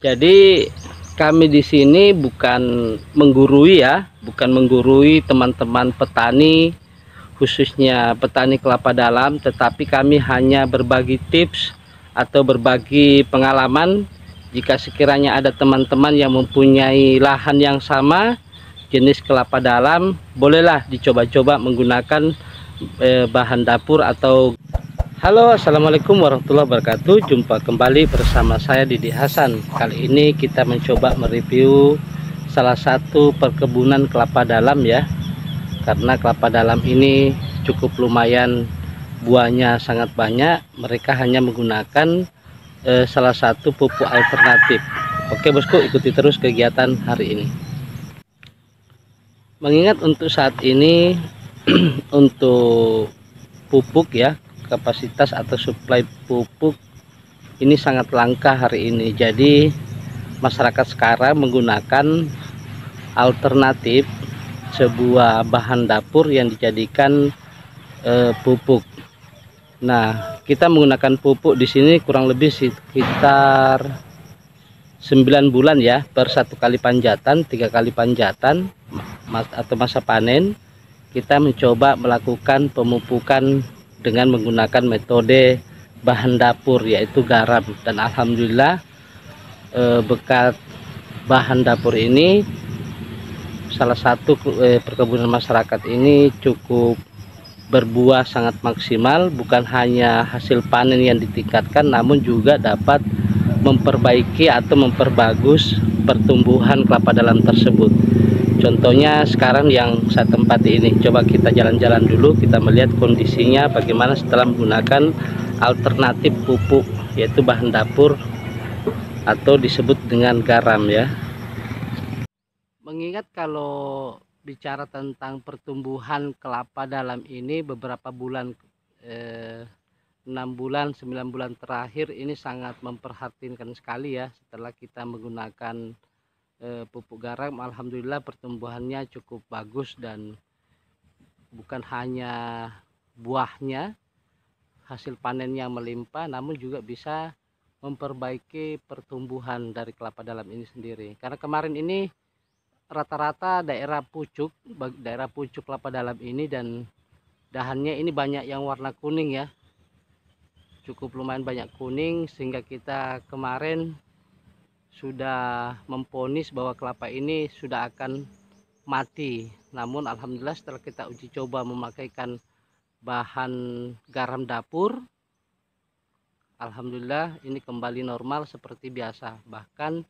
Jadi kami di sini bukan menggurui ya, bukan menggurui teman-teman petani, khususnya petani kelapa dalam, tetapi kami hanya berbagi tips atau berbagi pengalaman. Jika sekiranya ada teman-teman yang mempunyai lahan yang sama jenis kelapa dalam, bolehlah dicoba-coba menggunakan bahan dapur atau. Halo, assalamualaikum warahmatullahi wabarakatuh. Jumpa kembali bersama saya Didi Hasan. Kali ini kita mencoba mereview salah satu perkebunan kelapa dalam ya, karena kelapa dalam ini cukup lumayan, buahnya sangat banyak. Mereka hanya menggunakan salah satu pupuk alternatif. Oke bosku, ikuti terus kegiatan hari ini. Mengingat untuk saat ini untuk pupuk ya, kapasitas atau suplai pupuk ini sangat langka hari ini. Jadi masyarakat sekarang menggunakan alternatif sebuah bahan dapur yang dijadikan pupuk. Nah, kita menggunakan pupuk di sini kurang lebih sekitar 9 bulan ya, per 1 kali panjatan, 3 kali panjatan atau masa panen. Kita mencoba melakukan pemupukan dengan menggunakan metode bahan dapur, yaitu garam, dan alhamdulillah berkat bahan dapur ini salah satu perkebunan masyarakat ini cukup berbuah sangat maksimal. Bukan hanya hasil panen yang ditingkatkan, namun juga dapat memperbaiki atau memperbagus pertumbuhan kelapa dalam tersebut. Contohnya sekarang yang saya tempati ini, coba kita jalan-jalan dulu, kita melihat kondisinya bagaimana setelah menggunakan alternatif pupuk, yaitu bahan dapur atau disebut dengan garam ya. Mengingat kalau bicara tentang pertumbuhan kelapa dalam ini, beberapa bulan 6 bulan 9 bulan terakhir ini sangat memperhatinkan sekali ya. Setelah kita menggunakan pupuk garam, alhamdulillah pertumbuhannya cukup bagus, dan bukan hanya buahnya, hasil panen yang melimpah, namun juga bisa memperbaiki pertumbuhan dari kelapa dalam ini sendiri. Karena kemarin ini rata-rata daerah pucuk kelapa dalam ini, dan dahannya ini banyak yang warna kuning ya, cukup lumayan banyak kuning, sehingga kita kemarin sudah memvonis bahwa kelapa ini sudah akan mati. Namun alhamdulillah setelah kita uji coba memakaikan bahan garam dapur, alhamdulillah ini kembali normal seperti biasa. Bahkan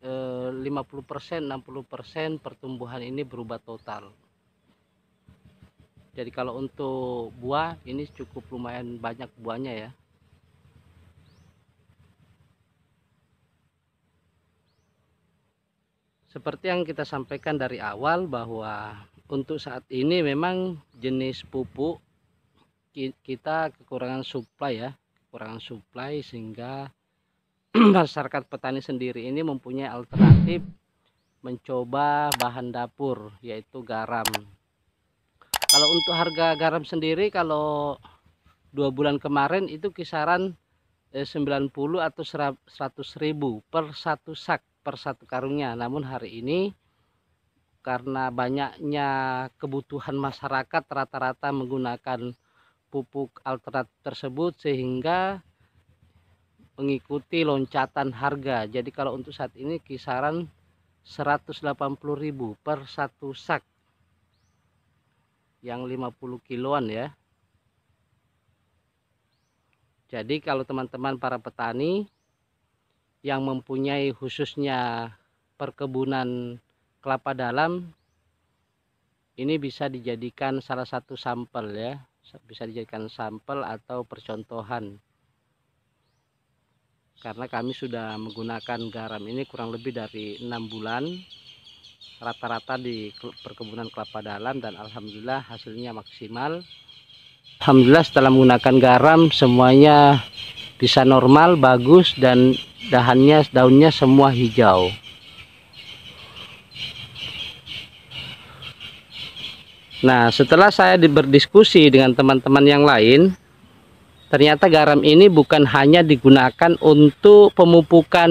50% 60% pertumbuhan ini berubah total. Jadi kalau untuk buah ini cukup lumayan banyak buahnya ya. Seperti yang kita sampaikan dari awal, bahwa untuk saat ini memang jenis pupuk kita kekurangan suplai ya, sehingga masyarakat petani sendiri ini mempunyai alternatif mencoba bahan dapur, yaitu garam. Kalau untuk harga garam sendiri, kalau 2 bulan kemarin itu kisaran 90 atau 100.000 per satu sak, per satu karungnya. Namun hari ini karena banyaknya kebutuhan masyarakat rata-rata menggunakan pupuk alternatif tersebut, sehingga mengikuti loncatan harga. Jadi kalau untuk saat ini kisaran 180.000 per satu sak yang 50 kiloan ya. Jadi kalau teman-teman para petani yang mempunyai khususnya perkebunan kelapa dalam, ini bisa dijadikan salah satu sampel ya, bisa dijadikan sampel atau percontohan. Karena kami sudah menggunakan garam ini kurang lebih dari 6 bulan rata-rata di perkebunan kelapa dalam, dan alhamdulillah hasilnya maksimal. Alhamdulillah setelah menggunakan garam semuanya bisa normal, bagus, dan daunnya semua hijau. Nah, setelah saya berdiskusi dengan teman-teman yang lain, ternyata garam ini bukan hanya digunakan untuk pemupukan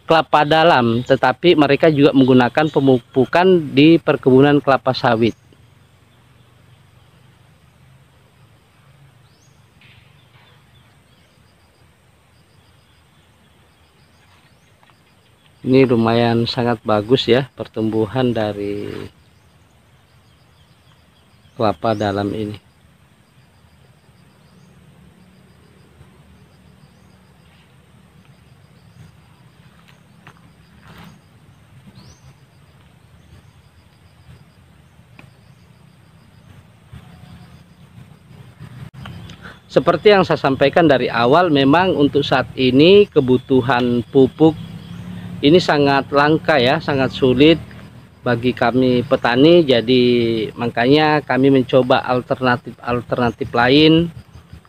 kelapa dalam, tetapi mereka juga menggunakan pemupukan di perkebunan kelapa sawit. Ini lumayan sangat bagus ya pertumbuhan dari kelapa dalam ini. Seperti yang saya sampaikan dari awal, memang untuk saat ini kebutuhan pupuk ini sangat langka ya, sangat sulit bagi kami petani. Jadi makanya kami mencoba alternatif lain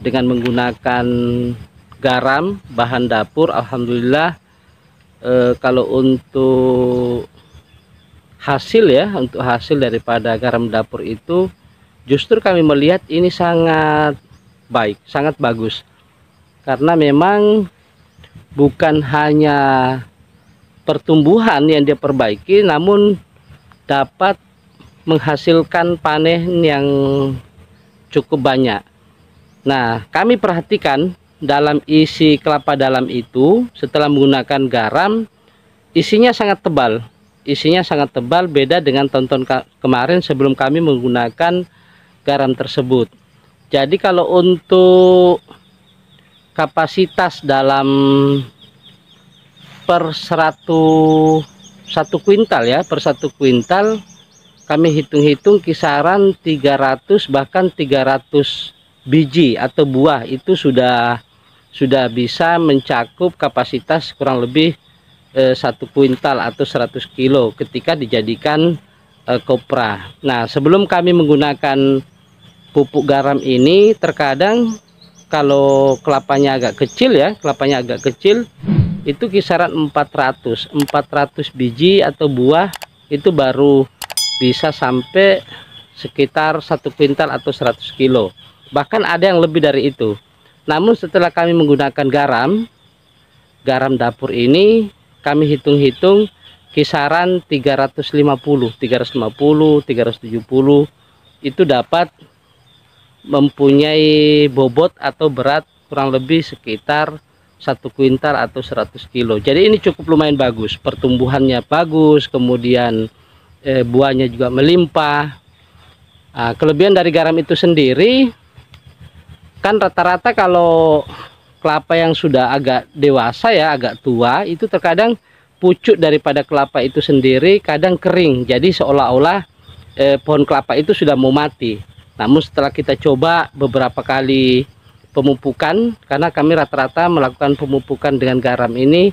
dengan menggunakan garam bahan dapur. Alhamdulillah kalau untuk hasil ya, untuk hasil daripada garam dapur itu justru kami melihat ini sangat baik, sangat bagus, karena memang bukan hanya pertumbuhan yang dia perbaiki, namun dapat menghasilkan panen yang cukup banyak. Nah, kami perhatikan dalam isi kelapa dalam itu setelah menggunakan garam, isinya sangat tebal. Isinya sangat tebal, beda dengan tonton kemarin sebelum kami menggunakan garam tersebut. Jadi kalau untuk kapasitas dalam per 1 kuintal ya, per 1 kuintal kami hitung-hitung kisaran 300 bahkan 300 biji atau buah itu sudah bisa mencakup kapasitas kurang lebih 1 kuintal atau 100 kilo ketika dijadikan kopra. Nah, sebelum kami menggunakan pupuk garam ini, terkadang kalau kelapanya agak kecil ya, kelapanya agak kecil, itu kisaran 400 biji atau buah itu baru bisa sampai sekitar 1 kuintal atau 100 kilo. Bahkan ada yang lebih dari itu. Namun setelah kami menggunakan garam dapur ini, kami hitung-hitung kisaran 350, 370 itu dapat mempunyai bobot atau berat kurang lebih sekitar 1 kuintal atau 100 kilo. Jadi ini cukup lumayan bagus, pertumbuhannya bagus, kemudian buahnya juga melimpah. Nah, kelebihan dari garam itu sendiri kan rata-rata kalau kelapa yang sudah agak dewasa ya, agak tua, itu terkadang pucuk daripada kelapa itu sendiri kadang kering, jadi seolah-olah pohon kelapa itu sudah mau mati. Namun setelah kita coba beberapa kali pemupukan, karena kami rata-rata melakukan pemupukan dengan garam ini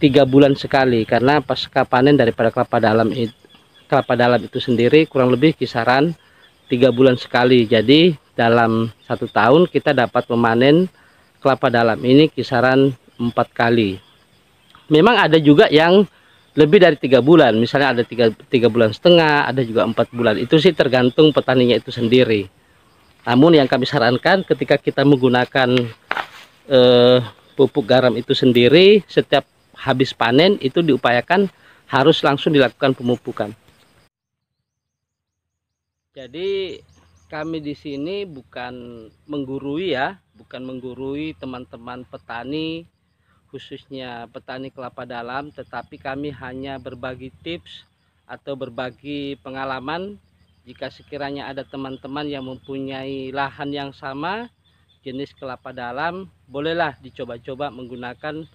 3 bulan sekali, karena pasca panen daripada kelapa dalam itu sendiri kurang lebih kisaran 3 bulan sekali. Jadi dalam 1 tahun kita dapat memanen kelapa dalam ini kisaran 4 kali. Memang ada juga yang lebih dari 3 bulan, misalnya ada 3 bulan setengah, ada juga 4 bulan. Itu sih tergantung petaninya itu sendiri. Namun yang kami sarankan ketika kita menggunakan pupuk garam itu sendiri, setiap habis panen itu diupayakan harus langsung dilakukan pemupukan. Jadi kami di sini bukan menggurui ya, bukan menggurui teman-teman petani, khususnya petani kelapa dalam, tetapi kami hanya berbagi tips atau berbagi pengalaman. Jika sekiranya ada teman-teman yang mempunyai lahan yang sama jenis kelapa dalam, bolehlah dicoba-coba menggunakan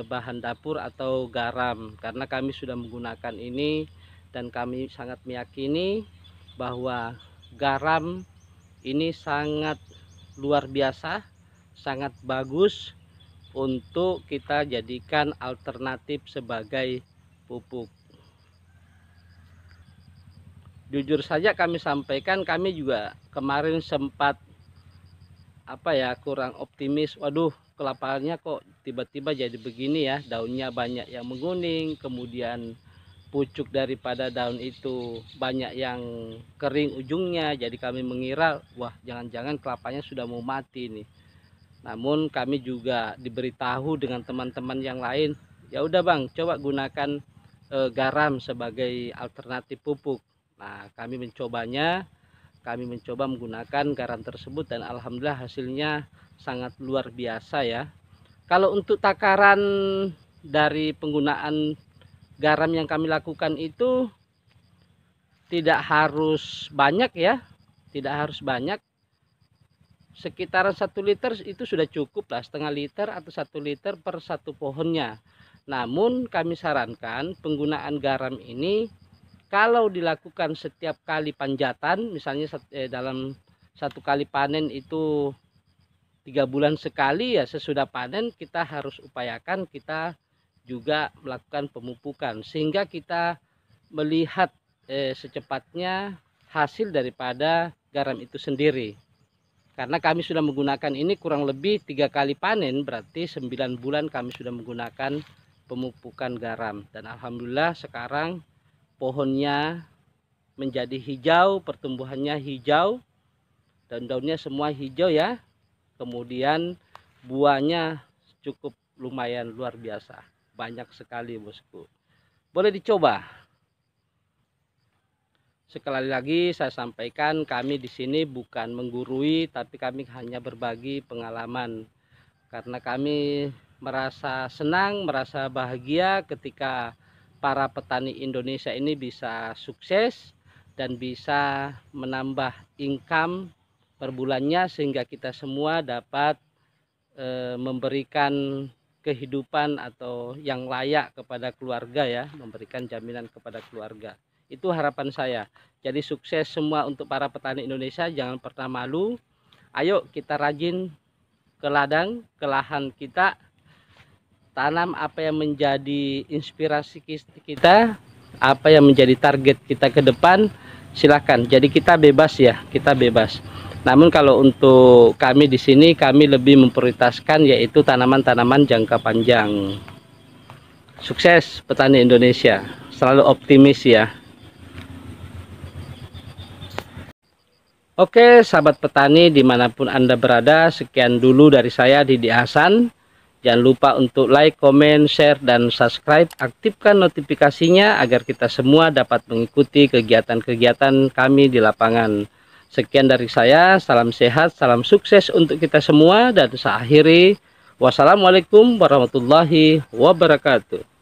bahan dapur atau garam, karena kami sudah menggunakan ini dan kami sangat meyakini bahwa garam ini sangat luar biasa, sangat bagus untuk kita jadikan alternatif sebagai pupuk. Jujur saja kami sampaikan, kami juga kemarin sempat kurang optimis. Waduh, kelapanya kok tiba-tiba jadi begini ya, daunnya banyak yang menguning, kemudian pucuk daripada daun itu banyak yang kering ujungnya. Jadi kami mengira, wah jangan-jangan kelapanya sudah mau mati nih. Namun kami juga diberitahu dengan teman-teman yang lain, Ya udah Bang, coba gunakan garam sebagai alternatif pupuk. Nah, kami mencoba menggunakan garam tersebut dan alhamdulillah hasilnya sangat luar biasa ya. Kalau untuk takaran dari penggunaan garam yang kami lakukan itu tidak harus banyak ya, tidak harus banyak. Sekitaran 1 liter itu sudah cukup lah, setengah liter atau 1 liter per satu pohonnya. Namun kami sarankan penggunaan garam ini kalau dilakukan setiap kali panjatan, misalnya dalam satu kali panen itu 3 bulan sekali, ya sesudah panen kita harus upayakan kita juga melakukan pemupukan sehingga kita melihat secepatnya hasil daripada garam itu sendiri. Karena kami sudah menggunakan ini kurang lebih 3 kali panen, berarti 9 bulan kami sudah menggunakan pemupukan garam. Dan alhamdulillah sekarang pohonnya menjadi hijau, pertumbuhannya hijau, daun-daunnya semua hijau ya. Kemudian buahnya cukup lumayan luar biasa, banyak sekali bosku. Boleh dicoba. Sekali lagi saya sampaikan, kami di sini bukan menggurui, tapi kami hanya berbagi pengalaman. Karena kami merasa senang, merasa bahagia ketika para petani Indonesia ini bisa sukses dan bisa menambah income per bulannya sehingga kita semua dapat memberikan kehidupan atau yang layak kepada keluarga ya, memberikan jaminan kepada keluarga. Itu harapan saya. Jadi sukses semua untuk para petani Indonesia, jangan pernah malu. Ayo kita rajin ke ladang, ke lahan kita, tanam apa yang menjadi inspirasi kita, apa yang menjadi target kita ke depan, silahkan. Jadi kita bebas ya, kita bebas. Namun kalau untuk kami di sini, kami lebih memprioritaskan yaitu tanaman-tanaman jangka panjang. Sukses petani Indonesia, selalu optimis ya. Oke sahabat petani dimanapun Anda berada, sekian dulu dari saya Didi Hasan. Jangan lupa untuk like, comment, share, dan subscribe. Aktifkan notifikasinya agar kita semua dapat mengikuti kegiatan-kegiatan kami di lapangan. Sekian dari saya, salam sehat, salam sukses untuk kita semua. Dan saya akhiri, wassalamualaikum warahmatullahi wabarakatuh.